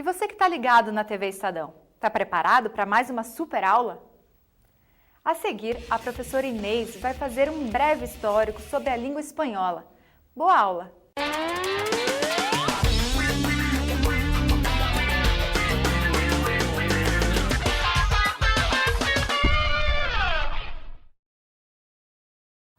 E você que está ligado na TV Estadão, está preparado para mais uma super aula? A seguir, a professora Inês vai fazer um breve histórico sobre a língua espanhola. Boa aula!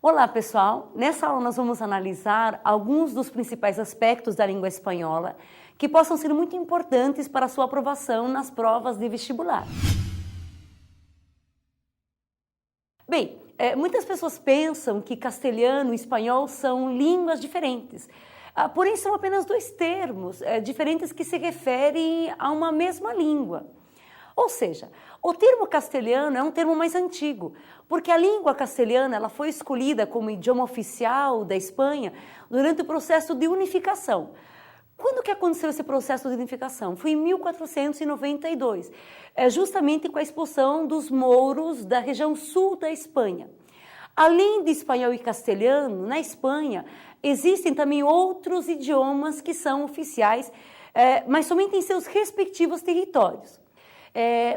Olá pessoal, nessa aula nós vamos analisar alguns dos principais aspectos da língua espanhola que possam ser muito importantes para a sua aprovação nas provas de vestibular. Bem, muitas pessoas pensam que castelhano e espanhol são línguas diferentes, porém são apenas dois termos diferentes que se referem a uma mesma língua. Ou seja, o termo castelhano é um termo mais antigo, porque a língua castelhana ela foi escolhida como idioma oficial da Espanha durante o processo de unificação. Quando que aconteceu esse processo de unificação? Foi em 1492, justamente com a expulsão dos mouros da região sul da Espanha. Além de espanhol e castelhano, na Espanha existem também outros idiomas que são oficiais, mas somente em seus respectivos territórios.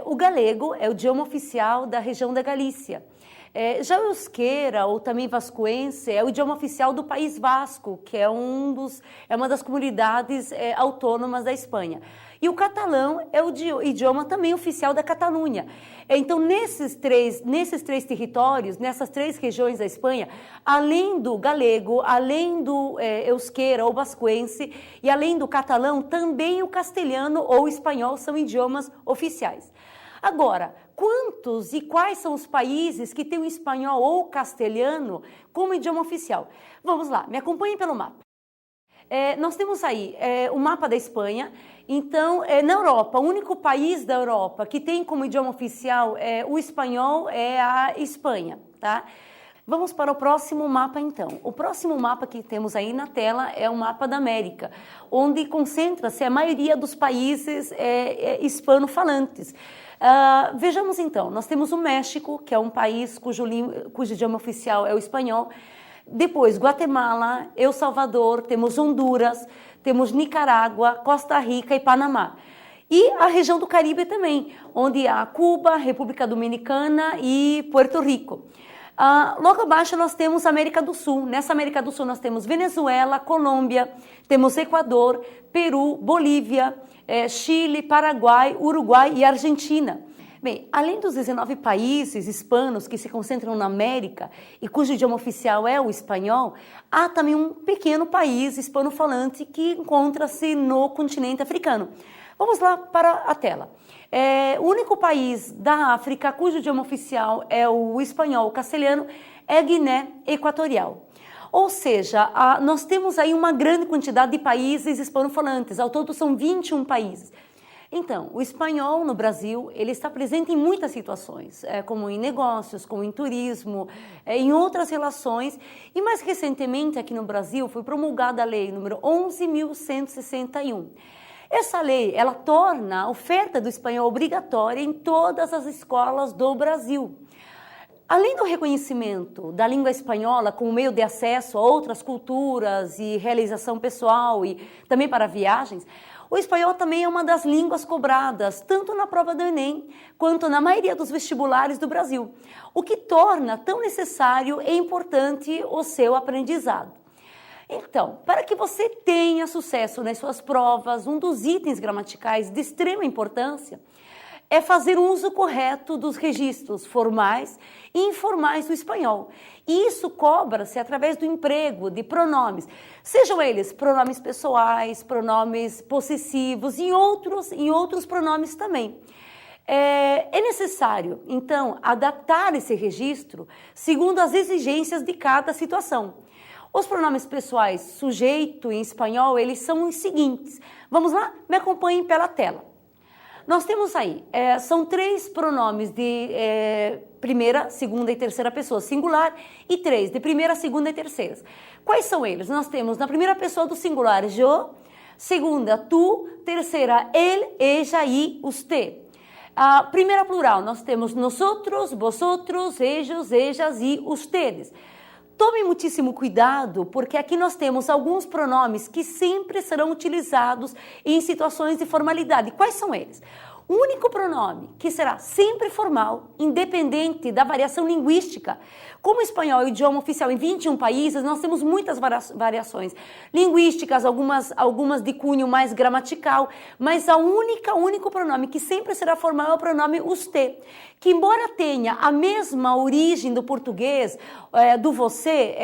O galego é o idioma oficial da região da Galícia. Já o euskera, ou também vascoense, é o idioma oficial do País Vasco, que é uma das comunidades autônomas da Espanha. E o catalão é o idioma também oficial da Catalunha. Então, nesses três territórios, nessas três regiões da Espanha, além do galego, além do euskera ou vascoense e além do catalão, também o castelhano ou o espanhol são idiomas oficiais. Agora, quantos e quais são os países que têm o espanhol ou o castelhano como idioma oficial? Vamos lá, me acompanhem pelo mapa. Nós temos aí o mapa da Espanha. Então, na Europa, o único país da Europa que tem como idioma oficial o espanhol é a Espanha, tá? Vamos para o próximo mapa, então. O próximo mapa que temos aí na tela é o mapa da América, onde concentra-se a maioria dos países hispano-falantes. Vejamos então, nós temos o México, que é um país cujo idioma oficial é o espanhol. Depois, Guatemala, El Salvador, temos Honduras, temos Nicarágua, Costa Rica e Panamá. E a região do Caribe também, onde há Cuba, República Dominicana e Puerto Rico. Logo abaixo nós temos a América do Sul. Nessa América do Sul nós temos Venezuela, Colômbia, temos Equador, Peru, Bolívia, Chile, Paraguai, Uruguai e Argentina. Bem, além dos 19 países hispanos que se concentram na América e cujo idioma oficial é o espanhol, há também um pequeno país hispano-falante que encontra-se no continente africano. Vamos lá para a tela. O único país da África cujo idioma oficial é o espanhol, o castelhano, é a Guiné Equatorial. Ou seja, nós temos aí uma grande quantidade de países hispano-falantes, ao todo são 21 países. Então, o espanhol no Brasil, ele está presente em muitas situações, como em negócios, como em turismo, em outras relações. E mais recentemente, aqui no Brasil, foi promulgada a lei número 11.161. Essa lei, ela torna a oferta do espanhol obrigatória em todas as escolas do Brasil. Além do reconhecimento da língua espanhola como meio de acesso a outras culturas e realização pessoal e também para viagens, o espanhol também é uma das línguas cobradas, tanto na prova do Enem, quanto na maioria dos vestibulares do Brasil, o que torna tão necessário e importante o seu aprendizado. Então, para que você tenha sucesso nas suas provas, um dos itens gramaticais de extrema importância é fazer um uso correto dos registros formais e informais do espanhol. E isso cobra-se através do emprego de pronomes, sejam eles pronomes pessoais, pronomes possessivos e outros pronomes também. É necessário, então, adaptar esse registro segundo as exigências de cada situação. Os pronomes pessoais sujeito em espanhol, eles são os seguintes. Vamos lá? Me acompanhem pela tela. Nós temos aí, são três pronomes de primeira, segunda e terceira pessoa singular e três de primeira, segunda e terceira. Quais são eles? Nós temos na primeira pessoa do singular, yo, segunda, tu, terceira, él, ella e usted. A primeira plural, nós temos nosotros, vosotros, ellos, ellas e ustedes. Tome muitíssimo cuidado, porque aqui nós temos alguns pronomes que sempre serão utilizados em situações de formalidade. Quais são eles? O único pronome que será sempre formal, independente da variação linguística. Como o espanhol é o idioma oficial em 21 países, nós temos muitas variações linguísticas, algumas de cunho mais gramatical, mas o único pronome que sempre será formal é o pronome usted, que embora tenha a mesma origem do português, do você,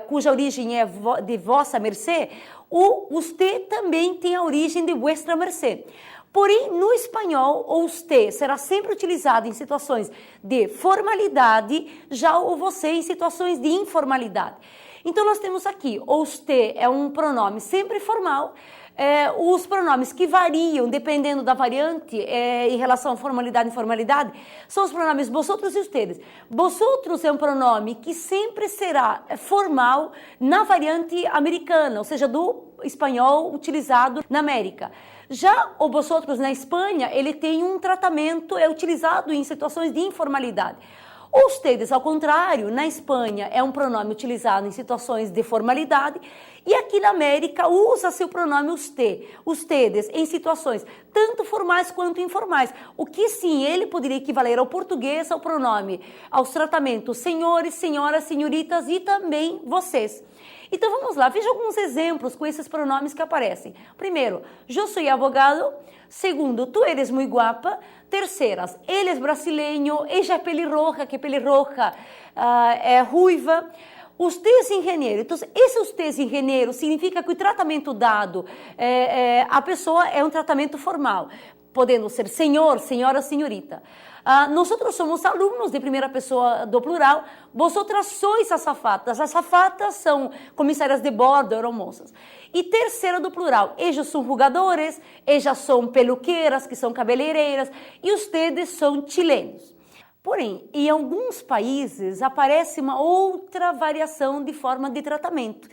cuja origem é de vossa mercê, o usted também tem a origem de vuestra mercê. Porém, no espanhol, o usted será sempre utilizado em situações de formalidade, já o você em situações de informalidade. Então, nós temos aqui, o usted é um pronome sempre formal, os pronomes que variam dependendo da variante em relação à formalidade e informalidade são os pronomes vosotros e ustedes. Vosotros é um pronome que sempre será formal na variante americana, ou seja, do espanhol utilizado na América. Já o vosotros na Espanha, ele tem um tratamento, é utilizado em situações de informalidade. Os ustedes, ao contrário, na Espanha é um pronome utilizado em situações de formalidade e aqui na América usa-se o pronome usted, ustedes, em situações tanto formais quanto informais. O que sim, ele poderia equivaler ao português, ao pronome, aos tratamentos senhores, senhoras, senhoritas e também vocês. Então vamos lá, veja alguns exemplos com esses pronomes que aparecem. Primeiro, yo soy abogado. Segundo, tú eres muy guapa. Terceiras, ele é brasileño, ella é pelirroja, que pelirroja é ruiva. Usted es ingeniero. Então, esse usted es ingeniero significa que o tratamento dado à pessoa é um tratamento formal, podendo ser senhor, senhora, senhorita. Nós somos alunos de primeira pessoa do plural, vosotras sois azafatas. Azafatas são comissárias de bordo, aeromoças. E terceira do plural, ellos são jogadores, ellas são peluqueiras, que são cabeleireiras, e ustedes são chilenos. Porém, em alguns países aparece uma outra variação de forma de tratamento,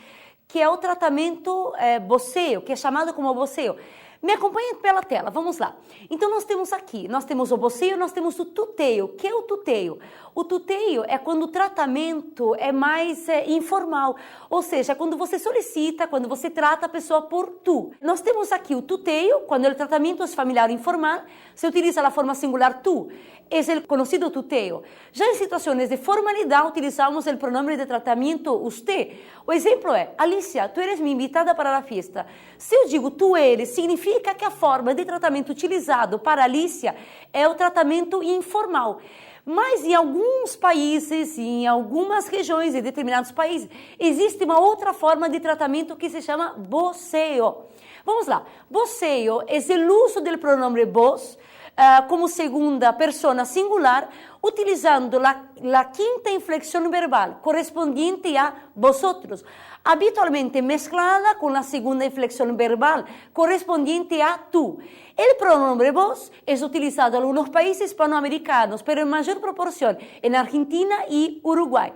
que é o tratamento voceo, que é chamado como voceo. Me acompanhem pela tela, vamos lá. Então nós temos aqui, nós temos o voceo, nós temos o tuteio. O que é o tuteio? O tuteio é quando o tratamento é mais informal, ou seja, quando você solicita, quando você trata a pessoa por tu. Nós temos aqui o tuteio, quando o tratamento é familiar ou informal, se utiliza a forma singular tu. É o conhecido tuteio. Já em situações de formalidade, utilizamos o pronome de tratamento usted. O exemplo é, Alicia, tu eres minha invitada para a festa. Se eu digo tu eres, significa que a forma de tratamento utilizado para Alicia é o tratamento informal. Mas em alguns países, em algumas regiões, em determinados países, existe uma outra forma de tratamento que se chama voceo. Vamos lá. Voceo é o uso do pronome vos, como segunda persona singular, utilizando la quinta inflexión verbal correspondiente a vosotros, habitualmente mezclada con la segunda inflexión verbal correspondiente a tú. El pronombre vos es utilizado en algunos países hispanoamericanos, pero en mayor proporción en Argentina y Uruguay.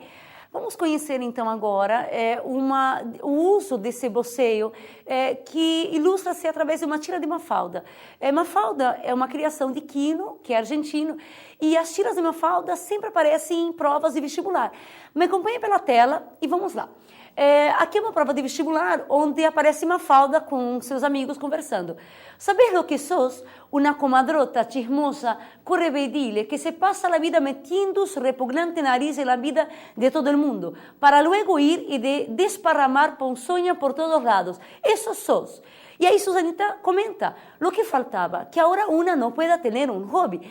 Vamos conhecer então agora o uso desse voceo que ilustra-se através de uma tira de Mafalda. Mafalda é uma criação de Quino, que é argentino, e as tiras de Mafalda sempre aparecem em provas de vestibular. Me acompanhe pela tela e vamos lá. Aqui é uma prova de vestibular onde aparece Mafalda com seus amigos conversando. ¿Sabes lo que sos? Una comadrota chismosa, correveidile, que se pasa la vida metiendo su repugnante nariz en la vida de todo el mundo, para luego ir y desparramar ponzoña por todos lados. Eso sos. Y ahí Susanita comenta, lo que faltaba, que ahora una no pueda tener un hobby.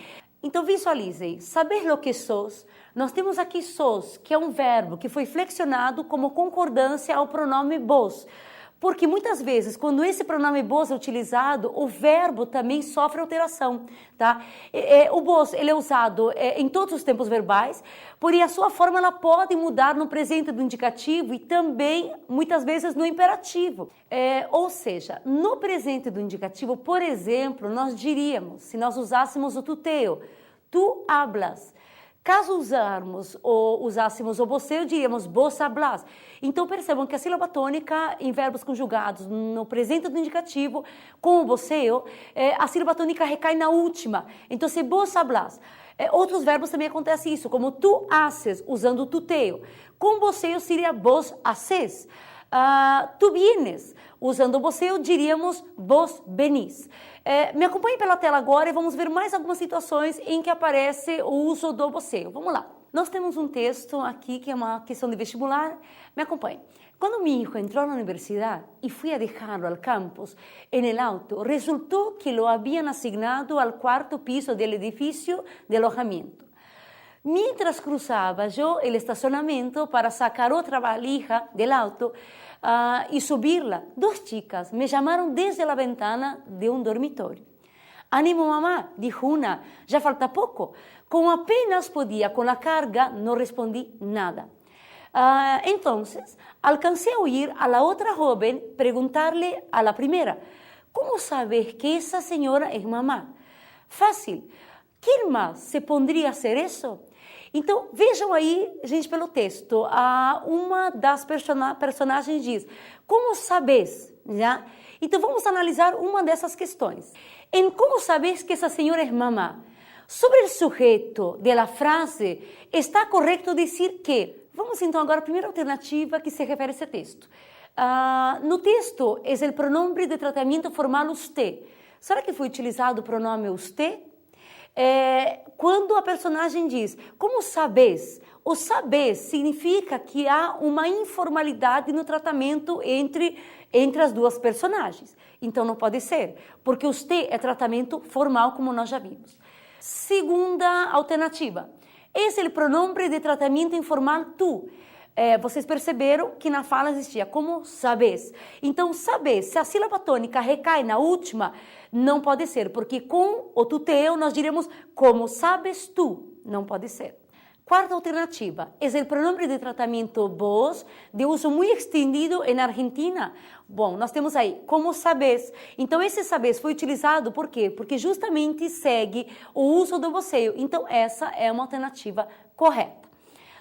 Então visualizem, saber lo que sos, nós temos aqui sos, que é um verbo que foi flexionado como concordância ao pronome vos. Porque muitas vezes, quando esse pronome vos é utilizado, o verbo também sofre alteração, tá? O vos, ele é usado em todos os tempos verbais, porém a sua forma ela pode mudar no presente do indicativo e também, muitas vezes, no imperativo. Ou seja, no presente do indicativo, por exemplo, nós diríamos, se nós usássemos o tuteo, tu hablas. Caso usássemos o você, diríamos vos hablas. Então percebam que a sílaba tônica em verbos conjugados no presente do indicativo com o você, a sílaba tônica recai na última. Então se vos hablas. Outros verbos também acontece isso, como tu haces, usando o tuteo. Com você seria vos haces. Tu vienes, usando você, diríamos vos venís. Me acompanhe pela tela agora e vamos ver mais algumas situações em que aparece o uso do você. Vamos lá. Nós temos um texto aqui que é uma questão de vestibular. Me acompanhe. Quando mi hijo entró a la universidad y fui a dejarlo al campus en el auto, resultó que lo habían asignado al cuarto piso del edificio de alojamiento. Mientras cruzaba yo el estacionamiento para sacar otra valija del auto y subirla, dos chicas me llamaron desde la ventana de un dormitorio. Ánimo mamá, dijo una, ya falta poco. Como apenas podía con la carga, no respondí nada. Entonces, alcancé a oír a la otra joven preguntarle a la primera, ¿cómo sabes que esa señora es mamá? Fácil. ¿Quién más se pondría a hacer eso? Então, vejam aí, gente, pelo texto, uma das personagens diz, como sabes? Já? Então, vamos analisar uma dessas questões. Em como sabes que essa senhora é mamá? Sobre o sujeito da frase, está correto dizer que. Vamos então agora à primeira alternativa que se refere a esse texto. No texto, é o pronome de tratamento formal usted. Será que foi utilizado o pronome usted? Quando a personagem diz, como sabes? O saber significa que há uma informalidade no tratamento entre as duas personagens. Então não pode ser, porque usted é tratamento formal, como nós já vimos. Segunda alternativa, esse é o pronome de tratamento informal tu. Vocês perceberam que na fala existia como sabes. Então, sabes, se a sílaba tônica recai na última, não pode ser, porque com o tuteo nós diremos como sabes tu, não pode ser. Quarta alternativa, é o pronome de tratamento vos, de uso muito extendido na Argentina. Bom, nós temos aí, como sabes. Então, esse sabes foi utilizado por quê? Porque justamente segue o uso do você. Então, essa é uma alternativa correta.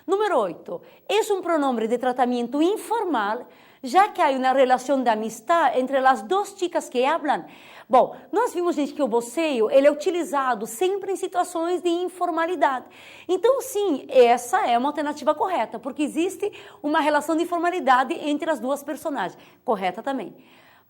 Número 8. É um pronome de tratamento informal, já que há uma relação de amistade entre as duas chicas que falam. Bom, nós vimos, gente, que o voceio ele é utilizado sempre em situações de informalidade. Então, sim, essa é uma alternativa correta, porque existe uma relação de informalidade entre as duas personagens. Correta também.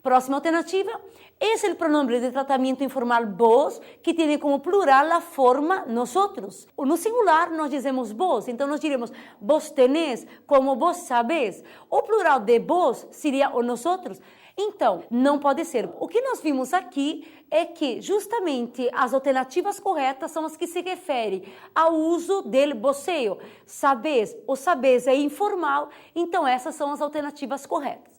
Próxima alternativa, esse é o pronome de tratamento informal vos, que tem como plural a forma nosotros. No singular, nós dizemos vos, então nós diremos vos tenés, como vos sabés. O plural de vos seria o nosotros. Então, não pode ser. O que nós vimos aqui é que justamente as alternativas corretas são as que se referem ao uso del voceio. Sabés, o sabés é informal, então essas são as alternativas corretas.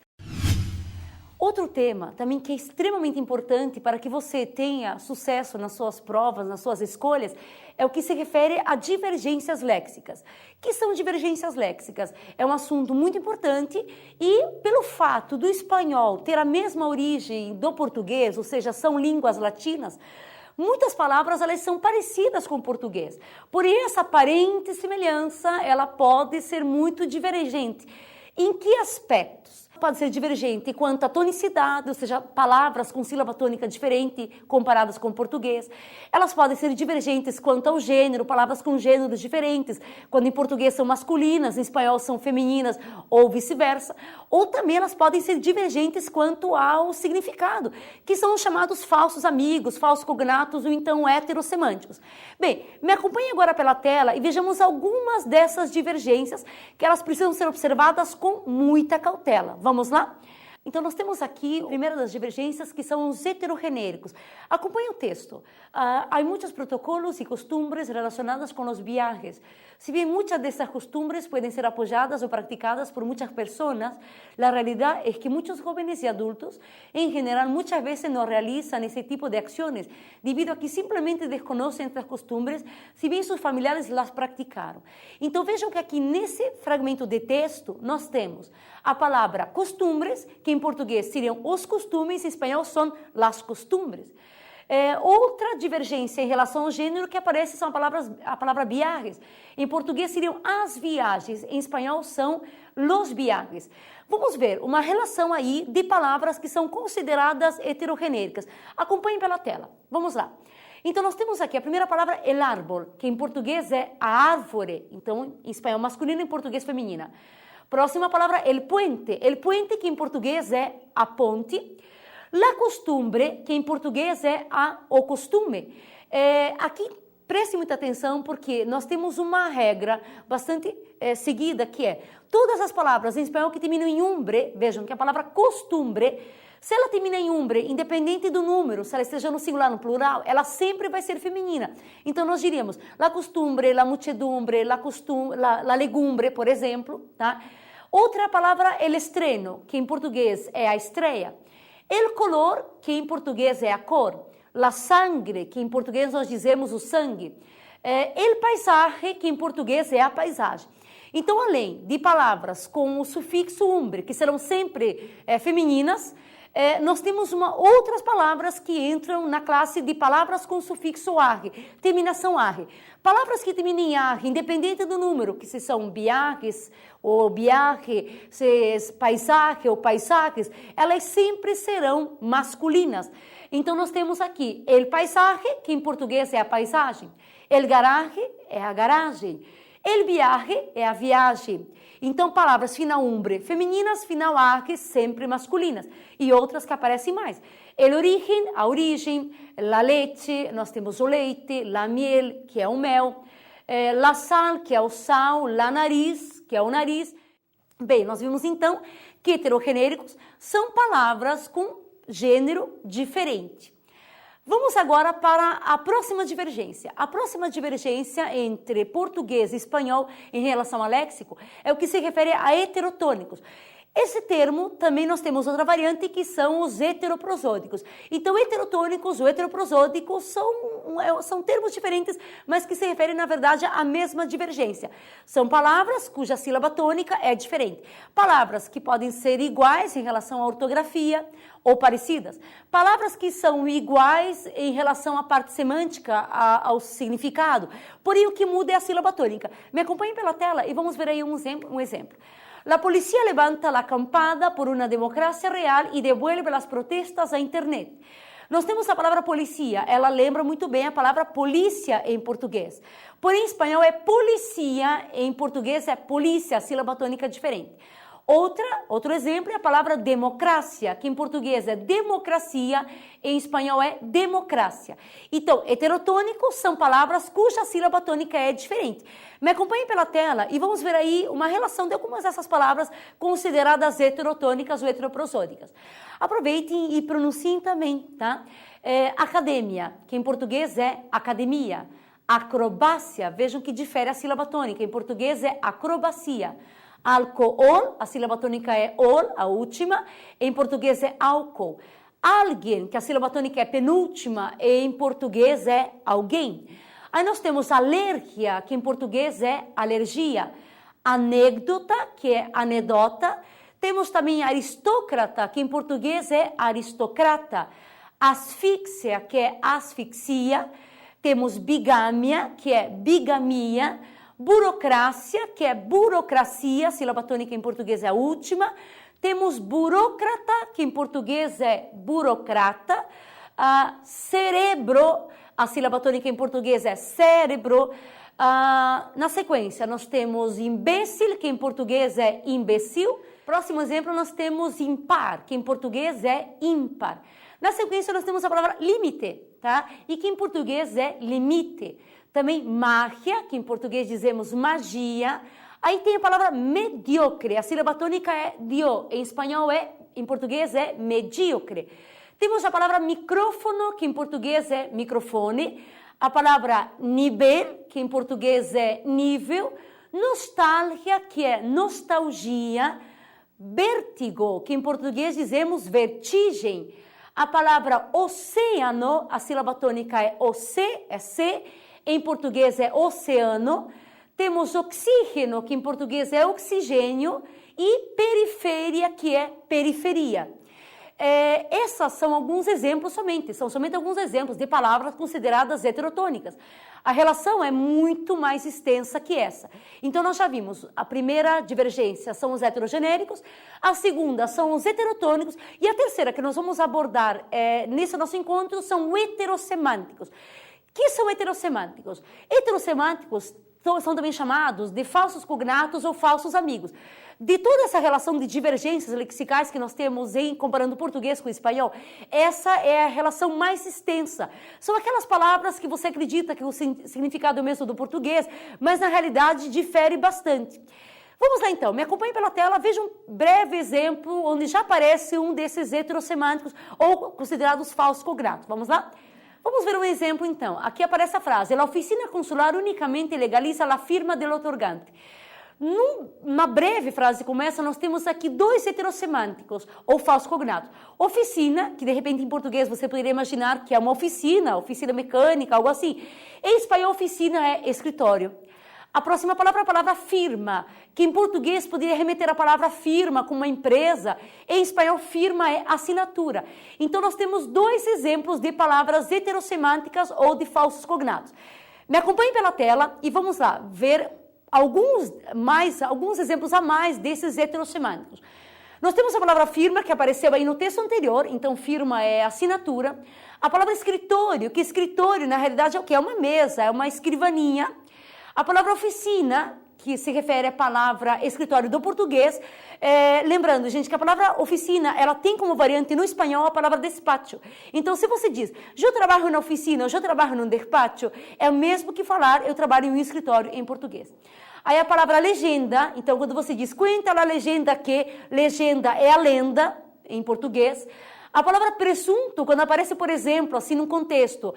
Outro tema também que é extremamente importante para que você tenha sucesso nas suas provas, nas suas escolhas, é o que se refere a divergências léxicas. O que são divergências léxicas? É um assunto muito importante e pelo fato do espanhol ter a mesma origem do português, ou seja, são línguas latinas, muitas palavras elas são parecidas com o português. Porém, essa aparente semelhança ela pode ser muito divergente. Em que aspectos? Pode ser divergente quanto à tonicidade, ou seja, palavras com sílaba tônica diferente comparadas com o português. Elas podem ser divergentes quanto ao gênero, palavras com gêneros diferentes, quando em português são masculinas, em espanhol são femininas ou vice-versa. Ou também elas podem ser divergentes quanto ao significado, que são os chamados falsos amigos, falsos cognatos ou então heterossemânticos. Bem, me acompanhe agora pela tela e vejamos algumas dessas divergências que elas precisam ser observadas com muita cautela. Vamos lá? Então, nós temos aqui a primeira das divergências, que são os heterogenéricos. Acompanhe o texto. Há muitos protocolos e costumbres relacionados com os viajes. Si bien muchas de estas costumbres pueden ser apoyadas o practicadas por muchas personas, la realidad es que muchos jóvenes y adultos, en general, muchas veces no realizan ese tipo de acciones, debido a que simplemente desconocen estas costumbres, si bien sus familiares las practicaram. Então, vejam que aqui nesse fragmento de texto, nós temos a palavra costumbres, que em português seriam os costumes, em espanhol são las costumbres. Outra divergência em relação ao gênero que aparece são a palavra viajes. Em português seriam as viagens, em espanhol são los viajes. Vamos ver uma relação aí de palavras que são consideradas heterogenéricas. Acompanhem pela tela. Vamos lá. Então, nós temos aqui a primeira palavra, el árbol, que em português é a árvore. Então, em espanhol masculino e em português feminina. Próxima palavra, el puente. El puente, que em português é a ponte. La costumbre, que em português é o costume. Aqui, preste muita atenção, porque nós temos uma regra bastante seguida, que é todas as palavras em espanhol que terminam em umbre, vejam que a palavra costumbre, se ela termina em umbre, independente do número, se ela esteja no singular ou no plural, ela sempre vai ser feminina. Então, nós diríamos la costumbre, la muchedumbre, la legumbre, por exemplo. Tá? Outra palavra, el estreno, que em português é a estreia. El color, que em português é a cor. La sangre, que em português nós dizemos o sangue. El paisaje, que em português é a paisagem. Então, além de palavras com o sufixo umbre, que serão sempre femininas, nós temos outras palavras que entram na classe de palavras com sufixo arre, terminação arre. Palavras que terminam em arre, independente do número, que se são viajes ou viaje, se é paisaje ou paisajes, elas sempre serão masculinas. Então, nós temos aqui el paisaje, que em português é a paisagem, el garage é a garagem, el viaje é a viagem. Então, palavras final umbre femininas, final arque sempre masculinas. E outras que aparecem mais. El origen, a origem, la leche, nós temos o leite, la miel, que é o mel, la sal, que é o sal, la nariz, que é o nariz. Bem, nós vimos então que heterogenéricos são palavras com gênero diferente. Vamos agora para a próxima divergência. A próxima divergência entre português e espanhol em relação ao léxico é o que se refere a heterotônicos. Esse termo, também nós temos outra variante, que são os heteroprosódicos. Então, heterotônicos ou heteroprosódicos são termos diferentes, mas que se referem, na verdade, à mesma divergência. São palavras cuja sílaba tônica é diferente. Palavras que podem ser iguais em relação à ortografia ou parecidas. Palavras que são iguais em relação à parte semântica, ao significado. Porém, o que muda é a sílaba tônica. Me acompanhem pela tela e vamos ver aí um exemplo. La policía levanta la acampada por una democracia real y devuelve las protestas a internet. Nós temos a palavra polícia, ela lembra muito bem a palavra polícia em português. Porém, em espanhol é policia, em português é polícia, a sílaba tônica é diferente. Outro exemplo é a palavra democracia, que em português é democracia, em espanhol é democrácia. Então, heterotônicos são palavras cuja sílaba tônica é diferente. Me acompanhem pela tela e vamos ver aí uma relação de algumas dessas palavras consideradas heterotônicas ou heteroprosódicas. Aproveitem e pronunciem também, tá? Academia, que em português é academia. Acrobácia, vejam que difere a sílaba tônica, em português é acrobacia. Alcohol, a sílaba tônica é ol, a última, em português é álcool. Alguém, que a sílaba tônica é penúltima, em português é alguém. Aí nós temos alergia, que em português é alergia. Anêdota, que é anedota. Temos também aristócrata, que em português é aristocrata. Asfixia, que é asfixia. Temos bigâmia, que é bigamia. Burocracia, que é burocracia, sílaba tônica em português é a última. Temos burocrata, que em português é burocrata. Cerebro, a sílaba tônica em português é cérebro. Na sequência, nós temos imbécil, que em português é imbecil. Próximo exemplo, nós temos impar, que em português é ímpar. Na sequência, nós temos a palavra limite, tá? E que em português é limite. Também mágia, que em português dizemos magia. Aí tem a palavra mediocre, a sílaba tônica é dio, em português é medíocre. Temos a palavra micrófono, que em português é microfone. A palavra nível, que em português é nível. Nostalgia, que é nostalgia. Vértigo, que em português dizemos vertigem. A palavra oceano, a sílaba tônica é C, em português é oceano. Temos oxígeno, que em português é oxigênio, e periferia, que é periferia. Esses são alguns exemplos somente, são somente alguns exemplos de palavras consideradas heterotônicas. A relação é muito mais extensa que essa. Então, nós já vimos, a primeira divergência são os heterogenéricos, a segunda são os heterotônicos, e a terceira que nós vamos abordar nesse nosso encontro são heterossemânticos. Que são heterossemânticos? Heterossemânticos são também chamados de falsos cognatos ou falsos amigos. De toda essa relação de divergências lexicais que nós temos comparando o português com o espanhol, essa é a relação mais extensa. São aquelas palavras que você acredita que o significado é o mesmo do português, mas na realidade difere bastante. Vamos lá então, me acompanhe pela tela, veja um breve exemplo onde já aparece um desses heterossemânticos ou considerados falsos cognatos. Vamos lá? Vamos ver um exemplo então. Aqui aparece a frase: "La oficina consular unicamente legaliza la firma del otorgante". Numa breve frase como essa, nós temos aqui dois heterossemânticos, ou falsos cognatos. Oficina, que de repente em português você poderia imaginar que é uma oficina mecânica, algo assim. Em espanhol, oficina é escritório. A próxima palavra é a palavra firma, que em português poderia remeter à palavra firma, como uma empresa. Em espanhol, firma é assinatura. Então, nós temos dois exemplos de palavras heterossemânticas ou de falsos cognatos. Me acompanhe pela tela e vamos lá ver alguns exemplos a mais desses heterossemânticos. Nós temos a palavra firma, que apareceu aí no texto anterior, então firma é assinatura. A palavra escritório, que escritório na realidade é o quê? É uma mesa, é uma escrivaninha. A palavra oficina, que se refere à palavra escritório do português, lembrando, gente, que a palavra oficina, ela tem como variante no espanhol a palavra despacho. Então, se você diz, eu trabalho na oficina, ou eu trabalho no despacho, é o mesmo que falar, eu trabalho em um escritório em português. Aí a palavra legenda, então quando você diz, cuenta a legenda, que legenda é a lenda, em português. A palavra presunto, quando aparece, por exemplo, assim num contexto,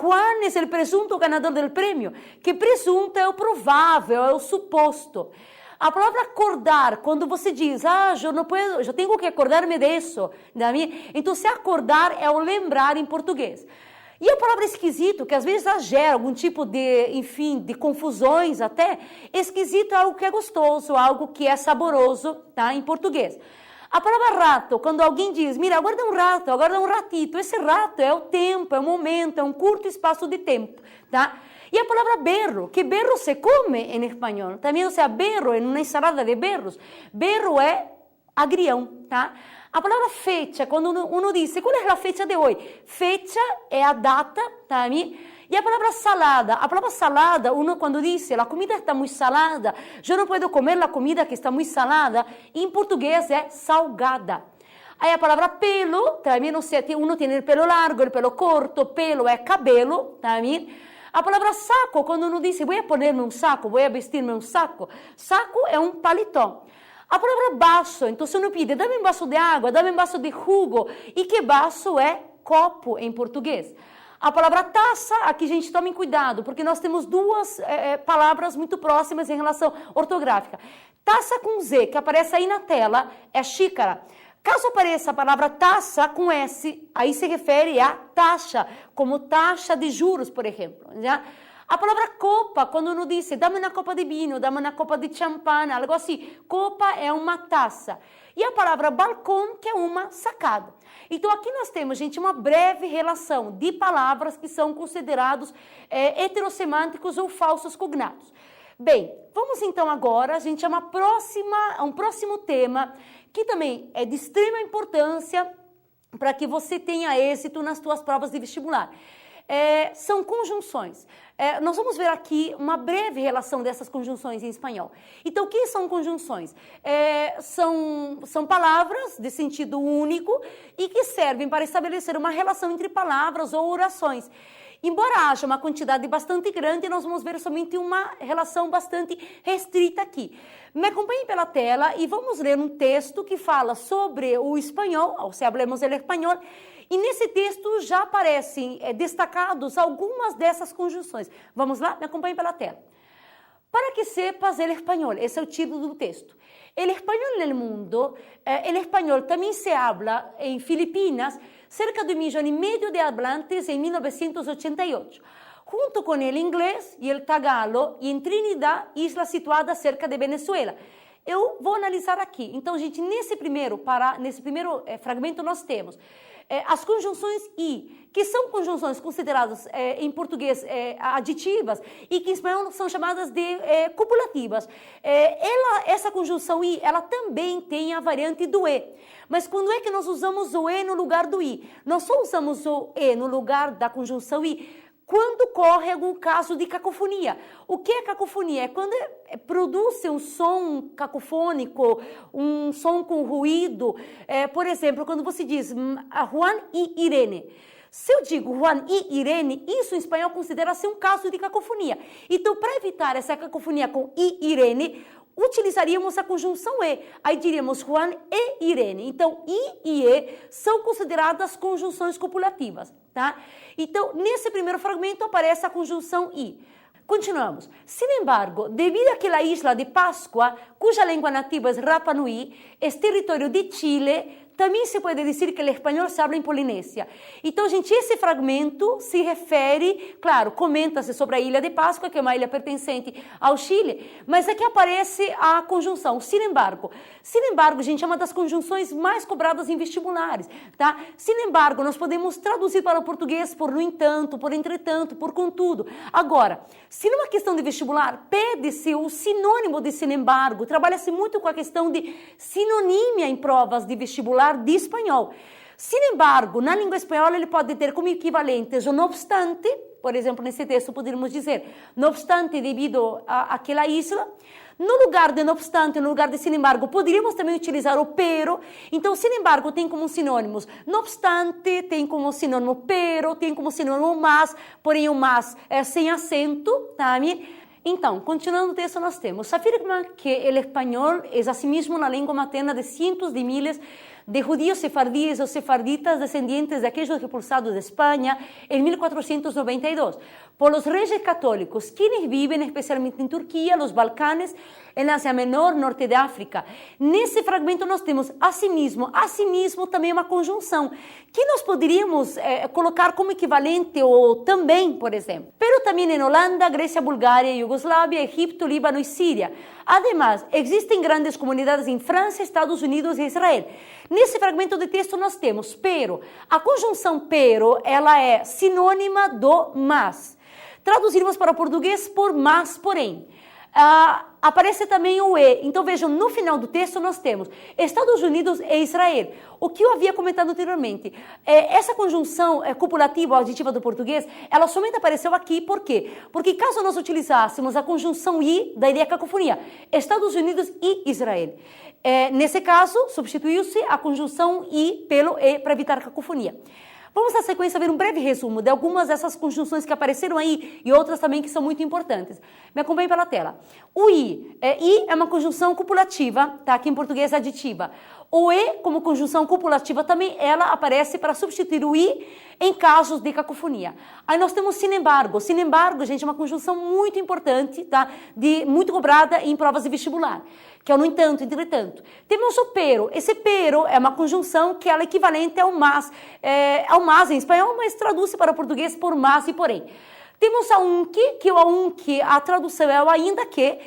Juan é o presunto ganador do prêmio, que presunto é o provável, é o suposto. A palavra acordar, quando você diz, eu não posso, eu tenho que acordar-me disso, então se acordar é o lembrar em português. E a palavra esquisito, que às vezes gera algum tipo de, enfim, de confusões até, esquisito é algo que é gostoso, algo que é saboroso, tá, em português. A palavra rato, quando alguém diz, mira, aguarda um rato, aguarda um ratito, esse rato é o tempo, é o momento, é um curto espaço de tempo, tá? E a palavra berro, que berro se come em espanhol, também, ou seja, berro em uma ensalada de berros, berro é agrião, tá? A palavra fecha, quando uno diz, qual é a fecha de hoje? Fecha é a data, tá? E a palavra salada, uno quando diz, a comida está muito salada, eu não posso comer a comida que está muito salada, em português é salgada. Aí a palavra pelo, também, não sei, uno tem o pelo largo, o pelo corto, pelo é cabelo, também. A palavra saco, quando uno diz, vou poner-me um saco, vou vestir-me um saco, saco é um paletó. A palavra vaso, então se uno pede, dá-me um vaso de água, dá-me um vaso de jugo, e que vaso é copo em português. A palavra taça, aqui, gente, tomem cuidado, porque nós temos duas palavras muito próximas em relação ortográfica. Taça com Z, que aparece aí na tela, é xícara. Caso apareça a palavra taça com S, aí se refere a taxa, como taxa de juros, por exemplo. Já? A palavra copa, quando uno diz, dá-me uma copa de vinho, dá-me uma copa de champanhe, algo assim. Copa é uma taça. E a palavra balcão, que é uma sacada. Então, aqui nós temos, gente, uma breve relação de palavras que são considerados heterossemânticos ou falsos cognatos. Bem, vamos então agora, gente, a um próximo tema que também é de extrema importância para que você tenha êxito nas suas provas de vestibular. São conjunções. Nós vamos ver aqui uma breve relação dessas conjunções em espanhol. Então, o que são conjunções? São palavras de sentido único e que servem para estabelecer uma relação entre palavras ou orações. Embora haja uma quantidade bastante grande, nós vamos ver somente uma relação bastante restrita aqui. Me acompanhem pela tela e vamos ler um texto que fala sobre o espanhol, ou seja, hablemos del espanhol, e nesse texto já aparecem destacados algumas dessas conjunções. Vamos lá? Me acompanhem pela tela. Para que sepas el espanhol, esse é o título do texto. El español del mundo, el español también se habla en Filipinas, cerca de 1,5 millones de hablantes en 1988, junto con el inglés y el tagalo, y en Trinidad, isla situada cerca de Venezuela. Eu vou analisar aqui. Então, gente, nesse primeiro fragmento nós temos as conjunções I, que são conjunções consideradas em português aditivas e que em espanhol são chamadas de copulativas. Essa conjunção I, ela também tem a variante do E. Mas quando é que nós usamos o E no lugar do I? Nós só usamos o E no lugar da conjunção I quando ocorre algum caso de cacofonia. O que é cacofonia? É quando produz um som cacofônico, um som com ruído. Por exemplo, quando você diz Juan e Irene. Se eu digo Juan e Irene, isso em espanhol considera-se um caso de cacofonia. Então, para evitar essa cacofonia com I Irene, utilizaríamos a conjunção E. Aí diríamos Juan e Irene. Então, I e E são consideradas conjunções copulativas, tá? Então, nesse primeiro fragmento aparece a conjunção I. Continuamos. Sin embargo, debido a que a isla de Pascua, cuja língua nativa é Rapa Nui, é território de Chile, também se pode dizer que o espanhol se habla em Polinésia. Então, gente, esse fragmento se refere, claro, comenta-se sobre a ilha de Páscoa, que é uma ilha pertencente ao Chile, mas aqui aparece a conjunção, sin embargo. Sin embargo, gente, é uma das conjunções mais cobradas em vestibulares, tá? Sin embargo, nós podemos traduzir para o português por no entanto, por entretanto, por contudo. Agora, se numa questão de vestibular, pede-se o sinônimo de sin embargo, trabalha-se muito com a questão de sinonímia em provas de vestibular de espanhol. Sin embargo, na língua espanhola ele pode ter como equivalentes o no obstante, por exemplo, nesse texto poderíamos dizer no obstante devido àquela isla. No lugar de no obstante, no lugar de sin embargo, poderíamos também utilizar o pero. Então, sin embargo tem como sinônimos no obstante, tem como sinônimo pero, tem como sinônimo mas, porém o mas é sem acento, tá? Então, continuando o texto, nós temos, afirma que o espanhol é asimismo a língua materna de cientos de miles de judíos sefardíes ou sefarditas descendientes de aquellos expulsados de Espanha em 1492, por los reyes católicos, quienes viven especialmente en Turquía, los Balcanes, en Asia Menor, norte de África. Nesse fragmento nós temos asimismo. Asimismo também é uma conjunção, que nós poderíamos colocar como equivalente ou também, por exemplo. Pero também em Holanda, Grécia, Bulgária, Iugoslávia, Egipto, Líbano e Síria. Además, existem grandes comunidades em França, Estados Unidos e Israel. Nesse fragmento de texto nós temos pero. A conjunção pero, ela é sinônima do mas. Traduzirmos para o português por mas, porém. Aparece também o E. Então vejam, no final do texto nós temos Estados Unidos e Israel. O que eu havia comentado anteriormente, essa conjunção copulativa ou aditiva do português, ela somente apareceu aqui, por quê? Porque caso nós utilizássemos a conjunção I, daria cacofonia, Estados Unidos e Israel. Nesse caso, substituiu-se a conjunção I pelo E para evitar cacofonia. Vamos na sequência ver um breve resumo de algumas dessas conjunções que apareceram aí e outras também que são muito importantes. Me acompanhe pela tela. O I é uma conjunção copulativa, tá? Que em português é aditiva. O E, como conjunção copulativa também, ela aparece para substituir o I em casos de cacofonia. Aí nós temos sin embargo. Sin embargo, gente, é uma conjunção muito importante, tá? Muito cobrada em provas de vestibular, que é o no entanto, entretanto. Temos o pero. Esse pero é uma conjunção que ela é equivalente ao mas em espanhol, mas traduz-se para o português por mas e porém. Temos aunque, que o aunque, a tradução é o ainda que,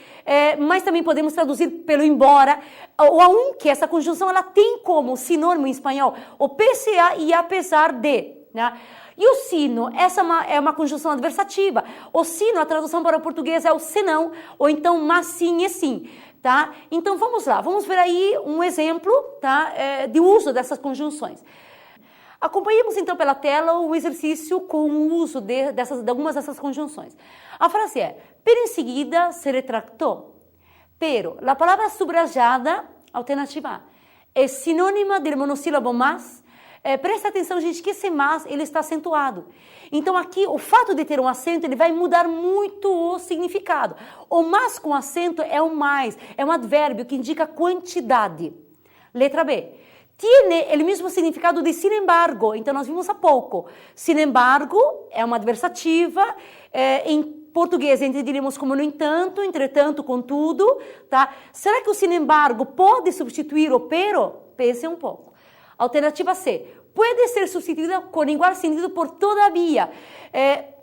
mas também podemos traduzir pelo embora. O aunque, essa conjunção, ela tem como sinônimo em espanhol o pese a e apesar de, né? E o sino, essa é uma conjunção adversativa. O sino, a tradução para o português é o senão, ou então mas sim e sim. Tá? Então vamos lá, vamos ver aí um exemplo, tá? De uso dessas conjunções. Acompanhemos então pela tela o exercício com o uso de algumas dessas conjunções. A frase é, pero em seguida se retractou. Pero, a palavra subrayada, alternativa A, é sinônima do monossílabo mas. Presta atenção, gente, que esse mas ele está acentuado. Então aqui o fato de ter um acento ele vai mudar muito o significado. O mas com acento é o mais, é um advérbio que indica quantidade. Letra B. Tiene o mesmo significado de sin embargo. Então nós vimos há pouco. Sin embargo é uma adversativa. Em português entenderíamos como no entanto, entretanto, contudo. Tá? Será que o sin embargo pode substituir o pero? Pense um pouco. Alternativa C. Pode ser substituída com igual sentido por todavia.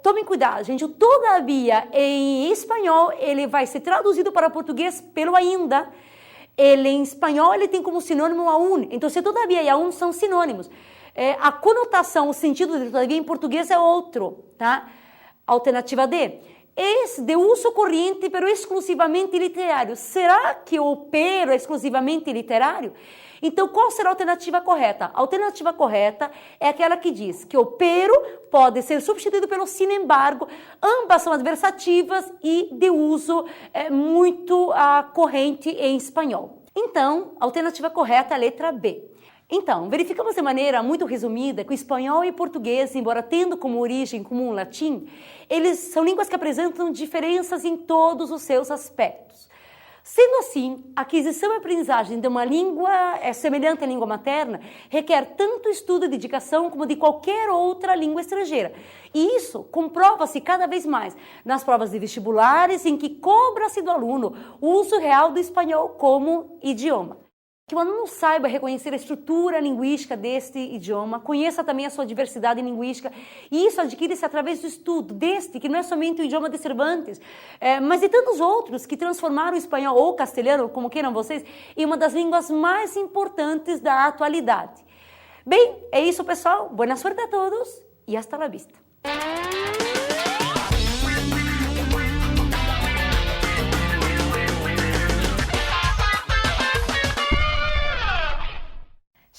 Tomem cuidado, gente. O todavia em espanhol ele vai ser traduzido para o português pelo ainda. Ele em espanhol ele tem como sinônimo aún. Então, se todavia e aún são sinônimos. A conotação, o sentido de todavia em português é outro, tá? Alternativa D. É de uso corrente, pero exclusivamente literário. Será que o pero é exclusivamente literário? Então, qual será a alternativa correta? A alternativa correta é aquela que diz que o pero pode ser substituído pelo sin embargo. Ambas são adversativas e de uso muito corrente em espanhol. Então, a alternativa correta é a letra B. Então, verificamos de maneira muito resumida que o espanhol e o português, embora tendo como origem comum o latim, eles são línguas que apresentam diferenças em todos os seus aspectos. Sendo assim, a aquisição e aprendizagem de uma língua semelhante à língua materna requer tanto estudo e dedicação como de qualquer outra língua estrangeira. E isso comprova-se cada vez mais nas provas de vestibulares em que cobra-se do aluno o uso real do espanhol como idioma. Que o aluno saiba reconhecer a estrutura linguística deste idioma, conheça também a sua diversidade linguística, e isso adquire-se através do estudo deste, que não é somente o idioma de Cervantes, mas de tantos outros que transformaram o espanhol ou castelhano, como queiram vocês, em uma das línguas mais importantes da atualidade. Bem, é isso, pessoal. Boa sorte a todos e hasta la vista.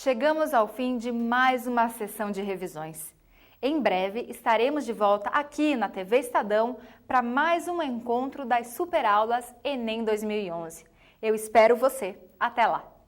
Chegamos ao fim de mais uma sessão de revisões. Em breve estaremos de volta aqui na TV Estadão para mais um encontro das superaulas Enem 2011. Eu espero você. Até lá!